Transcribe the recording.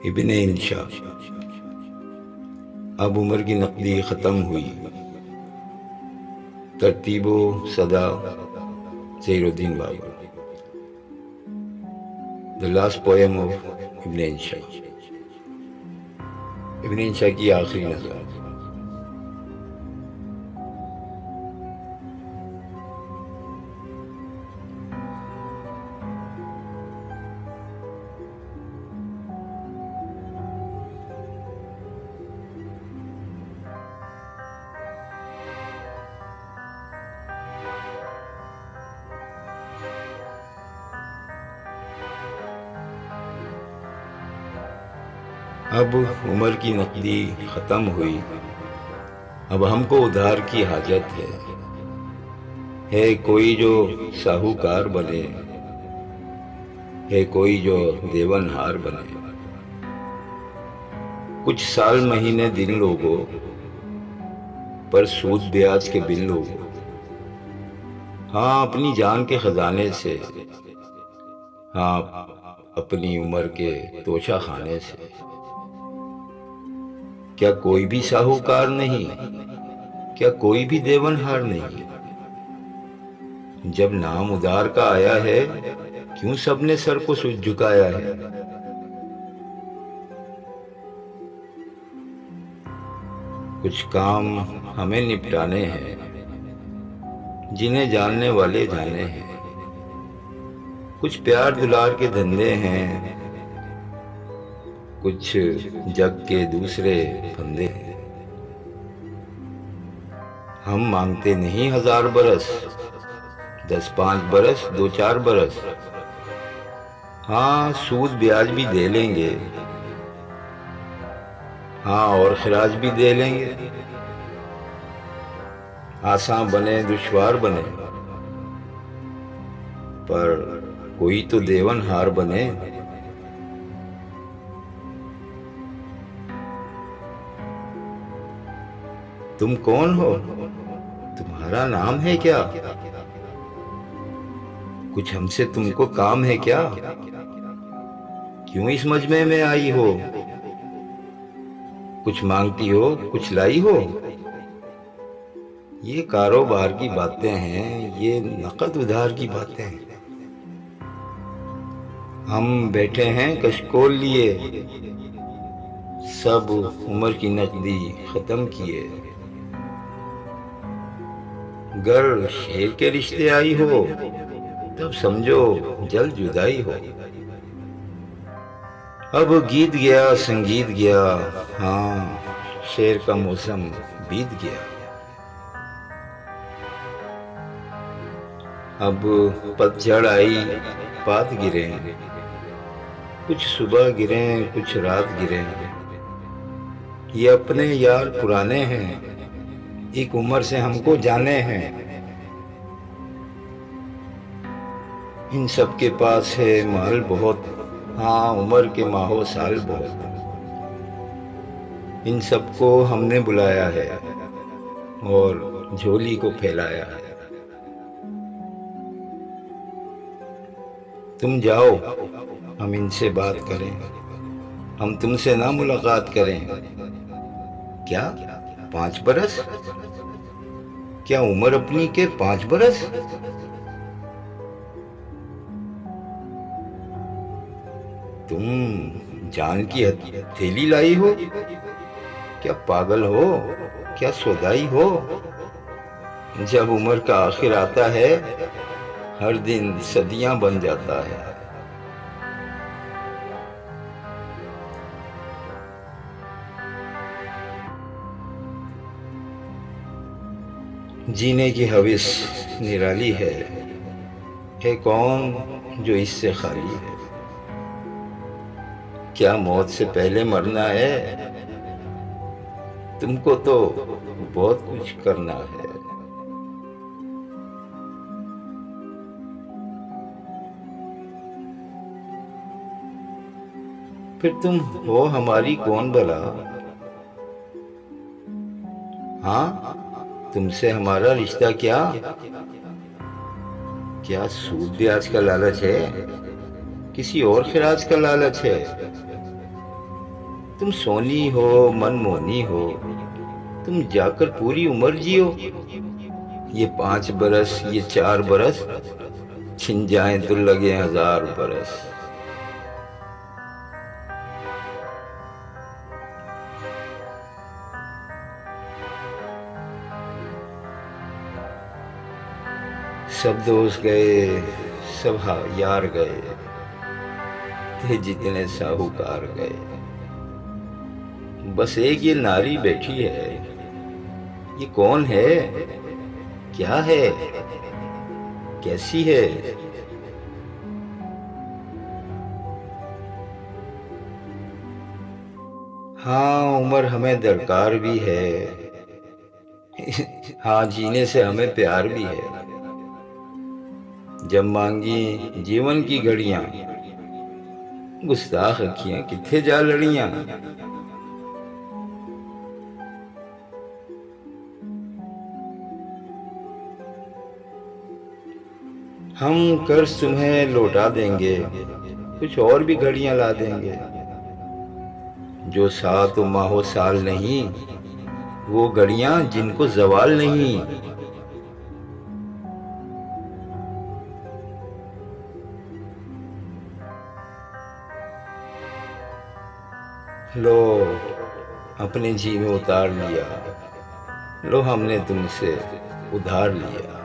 ابن انشا۔ اب عمر کی نقدی ختم ہوئی۔ ترتیب و صدا زہیر الدین Babar. The last poem of ابن انشا، ابن انشا کی آخری نظر۔ اب عمر کی نقدی ختم ہوئی، اب ہم کو ادھار کی حاجت ہے کوئی جو ساہوکار بنے، ہے کوئی جو دیون ہار بنے۔ کچھ سال مہینے دن لوگو، پر سود بیاج کے بل لوگو۔ ہاں اپنی جان کے خزانے سے، ہاں اپنی عمر کے توشہ خانے سے۔ کیا کوئی بھی ساہوکار نہیں؟ کیا کوئی بھی دیون ہار نہیں؟ جب نام ادار کا آیا ہے، کیوں سب نے سر کو جھکایا ہے؟ کچھ کام ہمیں نپٹانے ہیں، جنہیں جاننے والے جانے ہیں۔ کچھ پیار دلار کے دھندے ہیں، کچھ جگ کے دوسرے پھندے ہیں۔ ہم مانگتے نہیں 1000 برس، 10-5 برس، 2-4 برس۔ ہاں سود بیاج بھی دے لیں گے، ہاں اور خراج بھی دے لیں گے۔ آسان بنے دشوار بنے، پر کوئی تو دیون ہار بنے۔ تم کون ہو؟ تمہارا نام ہے کیا؟ کچھ ہم سے تم کو کام ہے کیا؟ کیوں اس مجمع میں آئی ہو؟ کچھ مانگتی ہو، کچھ لائی ہو؟ یہ کاروبار کی باتیں ہیں، یہ نقد ادھار کی باتیں ہیں۔ ہم بیٹھے ہیں کشکول لیے، سب عمر کی نقدی ختم کیے۔ گر شیر کے رشتے آئی ہو، تب سمجھو جلد جدائی ہو۔ اب گیت گیا سنگیت گیا، ہاں شیر کا موسم بیت گیا۔ اب پتجھڑ آئی پات گرے، کچھ صبح گرے کچھ رات گرے۔ یہ اپنے یار پرانے ہیں، ایک عمر سے ہم کو جانے ہیں۔ ان سب کے پاس ہے مال بہت، ہاں عمر کے ماہو سال بہت۔ ان سب کو ہم نے بلایا ہے اور جھولی کو پھیلایا ہے۔ تم جاؤ ہم ان سے بات کریں، ہم تم سے نہ ملاقات کریں۔ کیا 5 برس؟ کیا عمر اپنی کے 5 برس؟ تم جان کی ہتھیلی لائی ہو؟ کیا پاگل ہو؟ کیا سودائی ہو؟ جب عمر کا آخر آتا ہے، ہر دن صدیاں بن جاتا ہے۔ جینے کی ہوس نرالی ہے کون جو اس سے خالی ہے؟ کیا موت سے پہلے مرنا ہے؟ تم کو تو بہت کچھ کرنا ہے۔ پھر تم ہو ہماری کون بلا؟ ہاں تم سے ہمارا رشتہ کیا؟ کیا سود بیاج کا لالچ ہے؟ کسی اور خراج کا لالچ ہے؟ تم سونی ہو من مونی ہو، تم جا کر پوری عمر جیو، یہ 5 برس یہ 4 برس چھن جائیں تو لگے 1000 برس۔ سب دوست گئے، سب یار گئے تھے، جتنے ساہوکار گئے، بس ایک یہ ناری بیٹھی ہے، یہ کون ہے، کیا ہے، کیسی ہے؟ ہاں عمر ہمیں درکار بھی ہے، ہاں جینے سے ہمیں پیار بھی ہے، جب مانگی جیون کی گھڑیاں، گستاخ اکھیاں کتھے جا لڑیاں۔ ہم قرض تمہیں لوٹا دیں گے، کچھ اور بھی گھڑیاں لا دیں گے، جو سات و ماہ و سال نہیں، وہ گھڑیاں جن کو زوال نہیں۔ لو اپنے جی میں اتار لیا، لو ہم نے تم سے ادھار لیا۔